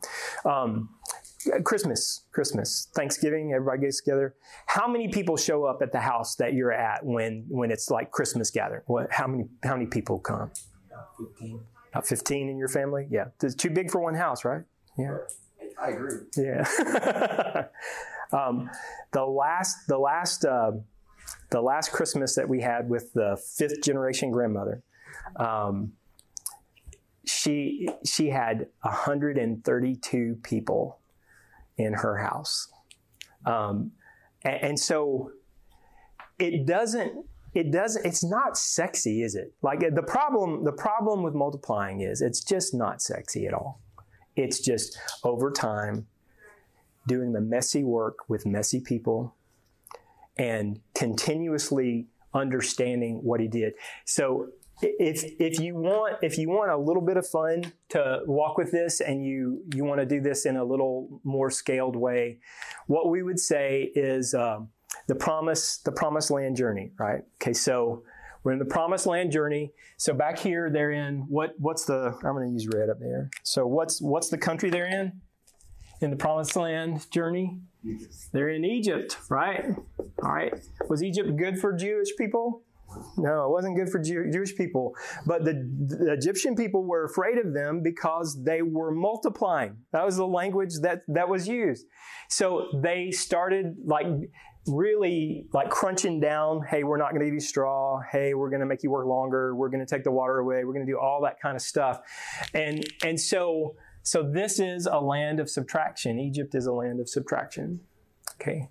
S2: Christmas, Thanksgiving, everybody gets together. How many people show up at the house that you're at when it's like Christmas gathering? How many people come?
S4: 15.
S2: About 15 in your family? Yeah. It's too big for one house, right? Yeah.
S4: I agree.
S2: Yeah. The last Christmas that we had with the 5th generation grandmother, she had 132 people in her house. And so it's not sexy, is it? Like the problem with multiplying is it's just not sexy at all. It's just over time doing the messy work with messy people and continuously understanding what he did. So if you want a little bit of fun to walk with this, and you want to do this in a little more scaled way, what we would say is the promised land journey, right? Okay, so we're in the promised land journey. So back here, they're in what's the? I'm going to use red up there. So what's the country they're in the promised land journey? They're in Egypt, right? All right. Was Egypt good for Jewish people? No, it wasn't good for Jewish people. But the Egyptian people were afraid of them because they were multiplying. That was the language that was used. So they started really crunching down. Hey, we're not going to give you straw. Hey, we're going to make you work longer. We're going to take the water away. We're going to do all that kind of stuff. And so this is a land of subtraction. Egypt is a land of subtraction. Okay.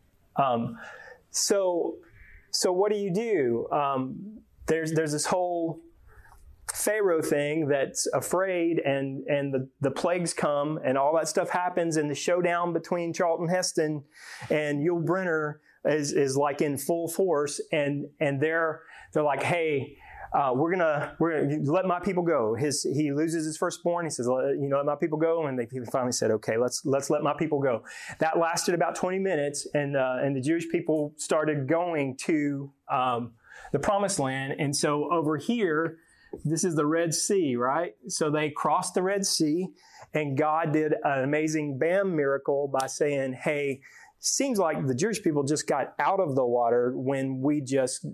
S2: So what do? There's this whole Pharaoh thing that's afraid, and the plagues come, and all that stuff happens, and the showdown between Charlton Heston and Yul Brynner is like in full force, and they're like, hey, we're gonna let my people go. He loses his firstborn. He says, let my people go. And they finally said, okay, let's let my people go. That lasted about 20 minutes, and the Jewish people started going to the promised land. And so over here, this is the Red Sea, right? So they crossed the Red Sea, and God did an amazing BAM miracle by saying, hey, seems like the Jewish people just got out of the water when we just,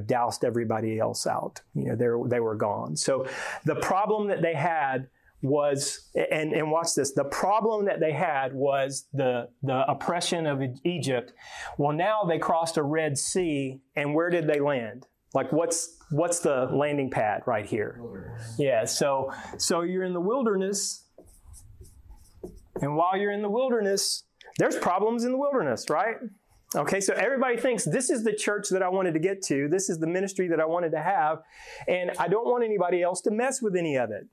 S2: doused everybody else out. They were gone. So the problem that they had was, and watch this, the problem that they had was the oppression of Egypt. Well, now they crossed a Red Sea, and where did they land? Like, what's the landing pad right here?
S4: Wilderness.
S2: Yeah, so you're in the wilderness, and while you're in the wilderness, there's problems in the wilderness, right? Okay, so everybody thinks this is the church that I wanted to get to. This is the ministry that I wanted to have, and I don't want anybody else to mess with any of it.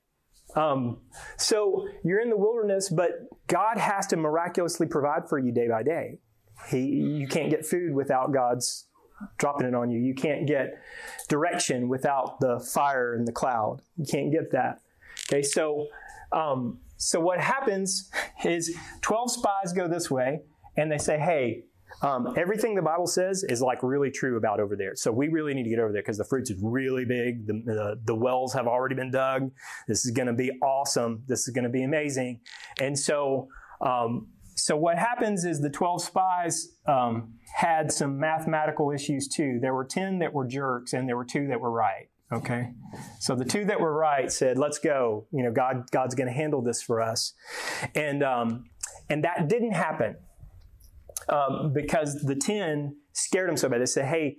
S2: So you're in the wilderness, but God has to miraculously provide for you day by day. You can't get food without God's dropping it on you. You can't get direction without the fire and the cloud. You can't get that. Okay, so what happens is 12 spies go this way, and they say, hey, everything the Bible says is like really true about over there. So we really need to get over there because the fruits is really big. The wells have already been dug. This is going to be awesome. This is going to be amazing. And so what happens is the 12 spies had some mathematical issues too. There were 10 that were jerks, and there were 2 that were right. Okay, so the 2 that were right said, "Let's go. God's going to handle this for us," and that didn't happen because the 10 scared them so bad. They said, "Hey,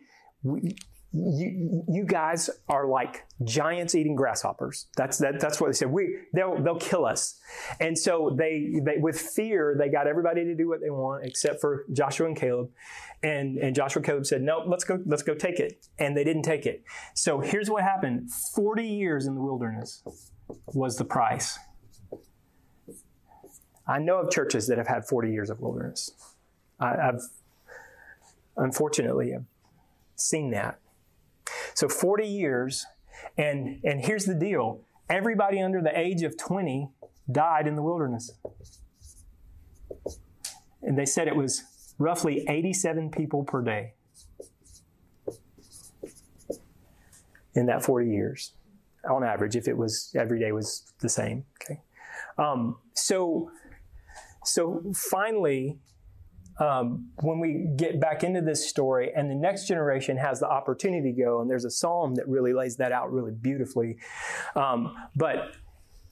S2: you guys are like giants eating grasshoppers." That's what they said. They'll kill us. And so they with fear, they got everybody to do what they want except for Joshua and Caleb. And Joshua and Caleb said, "No, let's go take it." And they didn't take it. So here's what happened. 40 years in the wilderness was the price. I know of churches that have had 40 years of wilderness. I've unfortunately seen that. So 40 years, and here's the deal. Everybody under the age of 20 died in the wilderness. And they said it was roughly 87 people per day in that 40 years, on average, if it was every day was the same. Okay, so finally, when we get back into this story and the next generation has the opportunity to go, and there's a psalm that really lays that out really beautifully, but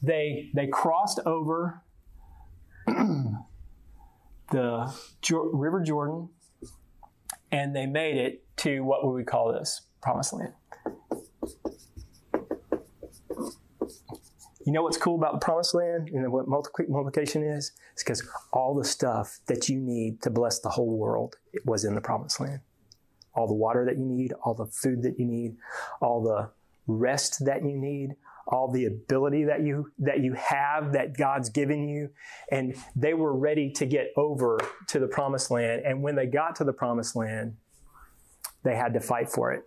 S2: they crossed over the River Jordan, and they made it to what would we call this? Promised Land. You know what's cool about the Promised Land and what multiplication is? It's because all the stuff that you need to bless the whole world was in the Promised Land. All the water that you need, all the food that you need, all the rest that you need, all the ability that you have that God's given you. And they were ready to get over to the Promised Land. And when they got to the Promised Land, they had to fight for it.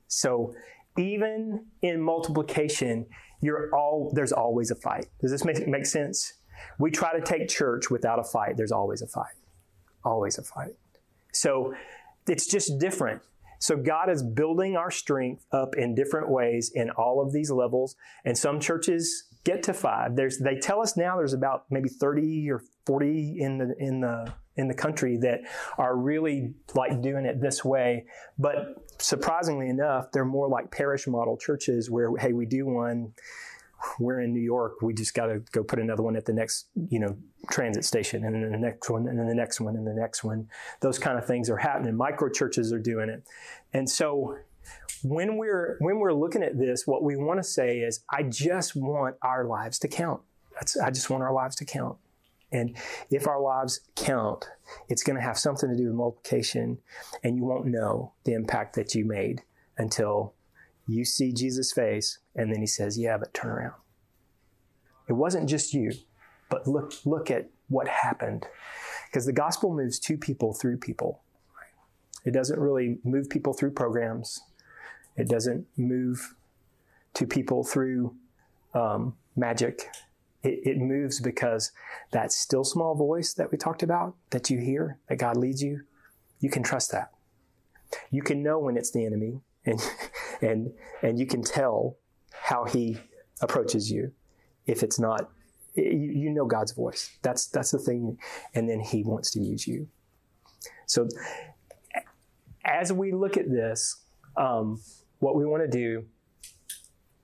S2: So even in multiplication, there's always a fight. Does this make sense? We try to take church without a fight. There's always a fight. Always a fight. So it's just different. So God is building our strength up in different ways in all of these levels. And some churches get to 5. They tell us now there's about maybe 30 or 40 in the country that are really like doing it this way. But surprisingly enough, they're more like parish model churches where, hey, we do one. We're in New York. We just got to go put another one at the next, transit station, and then the next one, and then the next one, and the next one. Those kind of things are happening. Micro churches are doing it. And so when we're looking at this, what we want to say is, I just want our lives to count. I just want our lives to count. And if our lives count, it's going to have something to do with multiplication, and you won't know the impact that you made until you see Jesus' face, and then he says, yeah, but turn around. It wasn't just you, but look at what happened. Because the gospel moves to people through people. It doesn't really move people through programs. It doesn't move to people through magic. It moves because that still small voice that we talked about, that you hear, that God leads you, you can trust that. You can know when it's the enemy. and you can tell how he approaches you. If it's not, you know God's voice. That's the thing. And then he wants to use you. So as we look at this, what we want to do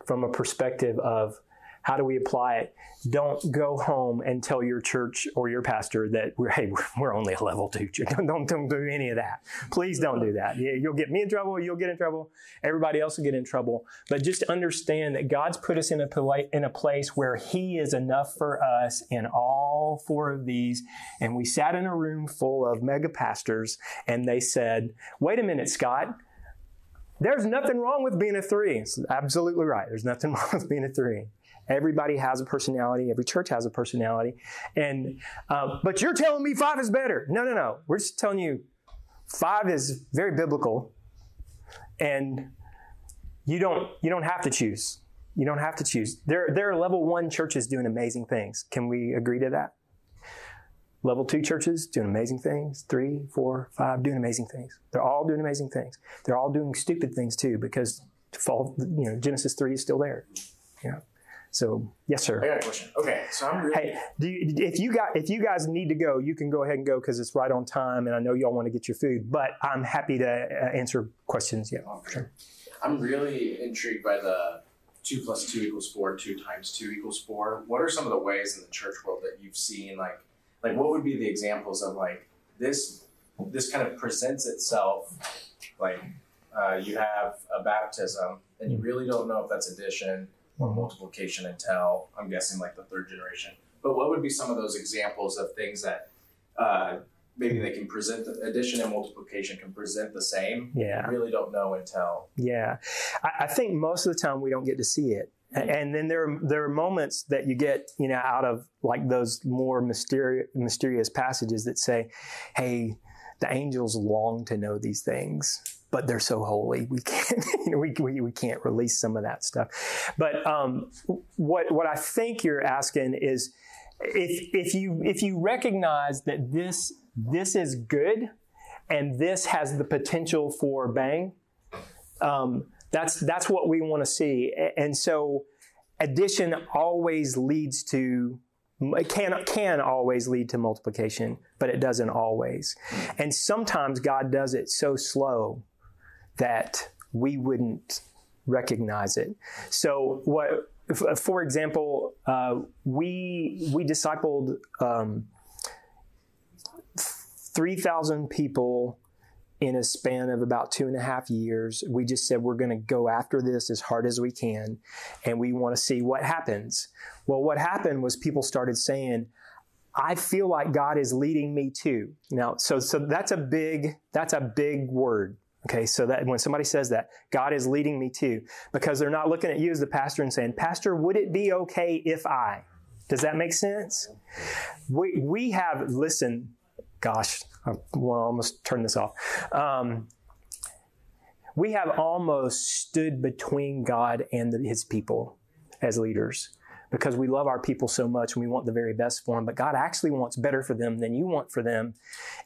S2: from a perspective of how do we apply it, don't go home and tell your church or your pastor that we're only a level 2 church. Don't do any of that. Please don't do that. You'll get me in trouble. You'll get in trouble. Everybody else will get in trouble. But just understand that God's put us in a place where he is enough for us in all 4 of these. And we sat in a room full of mega pastors and they said, wait a minute, Scott, there's nothing wrong with being a 3. It's absolutely right. There's nothing wrong with being a 3. Everybody has a personality. Every church has a personality. And but you're telling me 5 is better. No. We're just telling you 5 is very biblical. And you don't have to choose. You don't have to choose. There are level 1 churches doing amazing things. Can we agree to that? Level 2 churches doing amazing things. 3, 4, 5 doing amazing things. They're all doing amazing things. They're all doing stupid things too, because Genesis 3 is still there. Yeah. So, yes, sir.
S3: I got a question. Okay, so I'm really...
S2: Hey, if you guys need to go, you can go ahead and go because it's right on time, and I know y'all want to get your food. But I'm happy to answer questions. Yeah,
S3: for sure. I'm really intrigued by the 2 + 2 = 4, 2 × 2 = 4. What are some of the ways in the church world that you've seen, like what would be the examples of like this kind of presents itself, like you have a baptism, and you really don't know if that's addition or multiplication until, I'm guessing, like the 3rd generation. But what would be some of those examples of things that maybe they can present, addition and multiplication can present the same?
S2: Yeah.
S3: You really don't know until.
S2: Yeah. I think most of the time we don't get to see it. And then there are moments that you get, out of like those more mysterious passages that say, hey, the angels long to know these things, but they're so holy we can't we can't release some of that stuff. But what I think you're asking is if you recognize that this is good and this has the potential for bang, that's what we want to see. And so addition always leads to, it can always lead to multiplication, but it doesn't always. And sometimes God does it so slow that we wouldn't recognize it. So for example, we discipled 3,000 people in a span of about 2.5 years. We just said, we're going to go after this as hard as we can, and we want to see what happens. Well, what happened was people started saying, I feel like God is leading me too. Now, so that's a big word. Okay, so that when somebody says that, God is leading me too, because they're not looking at you as the pastor and saying, Pastor, would it be okay if I? Does that make sense? We have, listen, gosh, I want to almost turn this off. We have almost stood between God and his people as leaders, because we love our people so much and we want the very best for them, but God actually wants better for them than you want for them.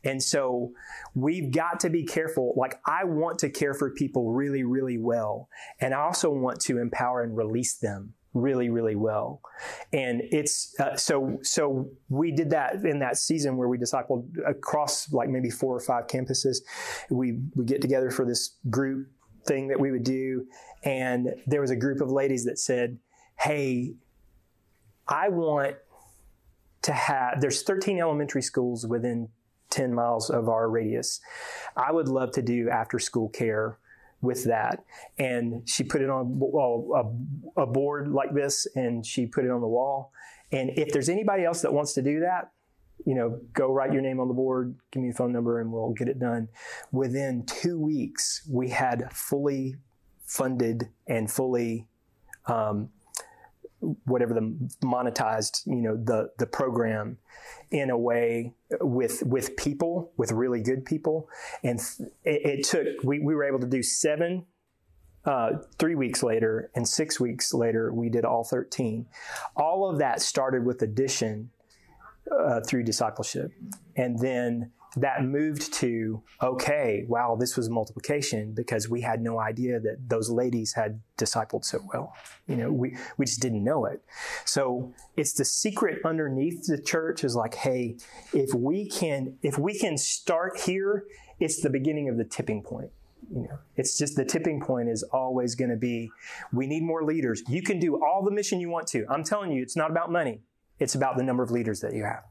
S2: And so we've got to be careful. Like, I want to care for people really, really well. And I also want to empower and release them really, really well. And it's, so we did that in that season where we discipled across like maybe 4 or 5 campuses. We get together for this group thing that we would do. And there was a group of ladies that said, hey, I want to have, there's 13 elementary schools within 10 miles of our radius. I would love to do after school care with that. And she put it on a board like this, and she put it on the wall. And if there's anybody else that wants to do that, go write your name on the board, give me a phone number, and we'll get it done. Within 2 weeks, we had fully funded and fully, whatever the monetized, the program in a way with people, with really good people. And it took, we were able to do 7, 3 weeks later, and 6 weeks later, we did all 13. All of that started with addition through discipleship. And then that moved to, okay, wow, this was multiplication, because we had no idea that those ladies had discipled so well. We just didn't know it. So it's the secret underneath the church is like, hey, if we can start here, it's the beginning of the tipping point. It's just the tipping point is always going to be, we need more leaders. You can do all the mission you want to. I'm telling you, it's not about money. It's about the number of leaders that you have.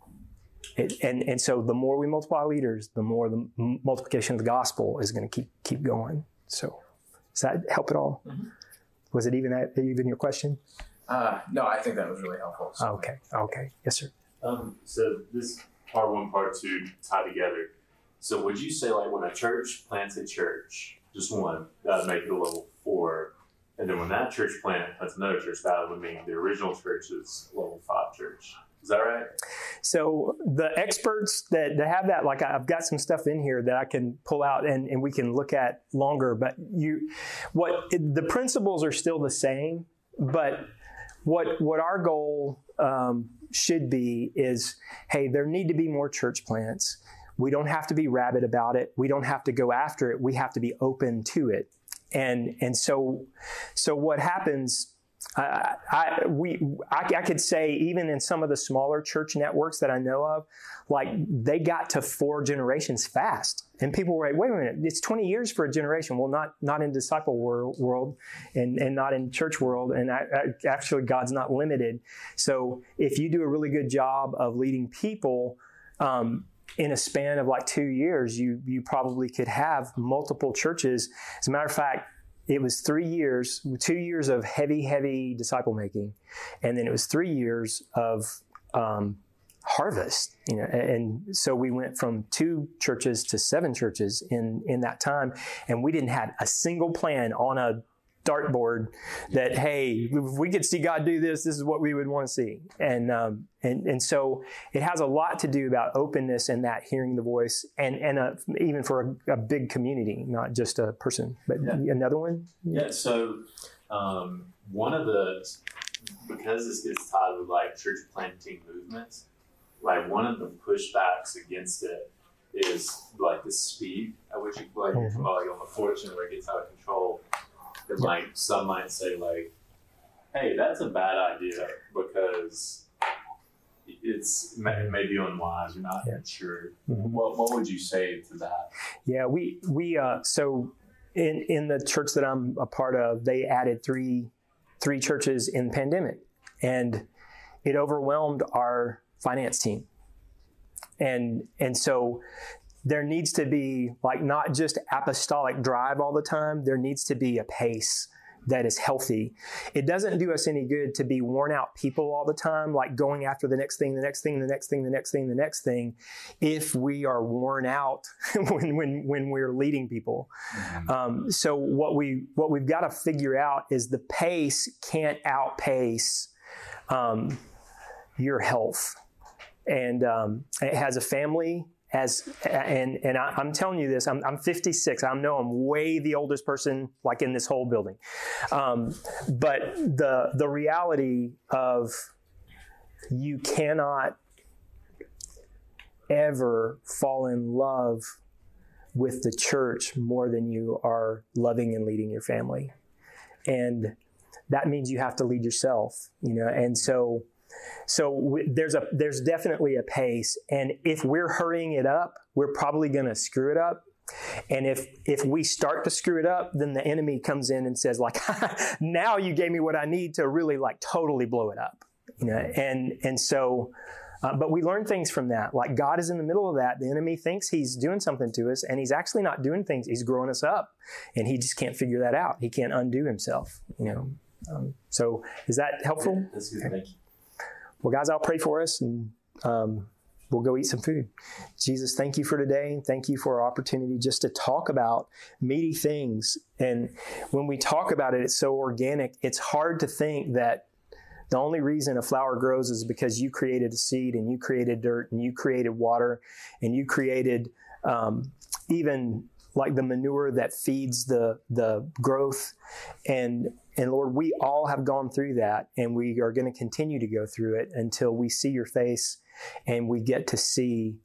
S2: And so the more we multiply leaders, the more the multiplication of the gospel is going to keep going. So does that help at all? Mm-hmm. Was it even your question?
S3: No, I think that was really helpful. So.
S2: Okay. Yes, sir.
S5: So this part 1, part 2 tie together. So would you say like when a church plants a church, just one, that would make it a level 4, and then when that church plants another church, that would mean the original church is level 5 church. Is that right?
S2: So the experts that have that, like I've got some stuff in here that I can pull out and we can look at longer, but the principles are still the same, but what our goal should be is, hey, there need to be more church plants. We don't have to be rabid about it. We don't have to go after it. We have to be open to it. And so what happens, I could say even in some of the smaller church networks that I know of, like they got to 4 generations fast. And people were like, wait a minute, it's 20 years for a generation. Well, not in disciple world and not in church world. And actually, God's not limited. So if you do a really good job of leading people, in a span of like 2 years, you probably could have multiple churches. As a matter of fact, it was 3 years, 2 years of heavy disciple making. And then it was 3 years of harvest, and so we went from 2 churches to 7 churches in that time. And we didn't have a single plan on a dartboard that, hey, if we could see God do this is what we would want to see. And so it has a lot to do about openness and that hearing the voice and even for a big community, not just a person. But another one?
S5: Yeah. So one of because this gets tied with like church planting movements, like one of the pushbacks against it is like the speed at which you're on the fortune where it gets out of control. And like some might say like, hey, that's a bad idea because it's maybe unwise. You're not sure. Mm-hmm. What would you say to that?
S2: Yeah, we so in the church that I'm a part of, they added three churches in the pandemic, and it overwhelmed our finance team. And so there needs to be like not just apostolic drive all the time. There needs to be a pace that is healthy. It doesn't do us any good to be worn out people all the time, like going after the next thing, the next thing, the next thing, the next thing, the next thing, if we are worn out when we're leading people. Mm-hmm. So what we've got to figure out is the pace can't outpace your health. And it has a family. And I'm telling you this, I'm 56. I know I'm way the oldest person like in this whole building. But the reality of you cannot ever fall in love with the church more than you are loving and leading your family. And that means you have to lead yourself, and so there's definitely a pace, and if we're hurrying it up, we're probably going to screw it up. And if we start to screw it up, then the enemy comes in and says like, now you gave me what I need to really like totally blow it up, and so, but we learn things from that. Like God is in the middle of that. The enemy thinks he's doing something to us, and he's actually not doing things. He's growing us up, and he just can't figure that out. He can't undo himself, So is that helpful?
S5: That's good. Thank you.
S2: Well, guys, I'll pray for us, and we'll go eat some food. Jesus, thank you for today. Thank you for our opportunity just to talk about meaty things. And when we talk about it, it's so organic. It's hard to think that the only reason a flower grows is because you created a seed, and you created dirt, and you created water, and you created even like the manure that feeds the growth. And Lord, we all have gone through that, and we are going to continue to go through it until we see your face and we get to see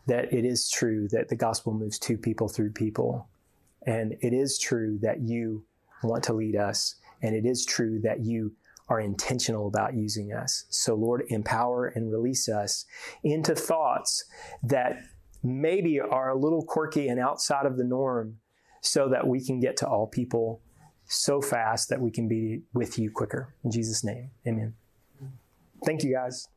S2: that it is true that the gospel moves to people through people. And it is true that you want to lead us. And it is true that you are intentional about using us. So Lord, empower and release us into thoughts that maybe are a little quirky and outside of the norm, so that we can get to all people so fast that we can be with you quicker. In Jesus' name, amen. Thank you, guys.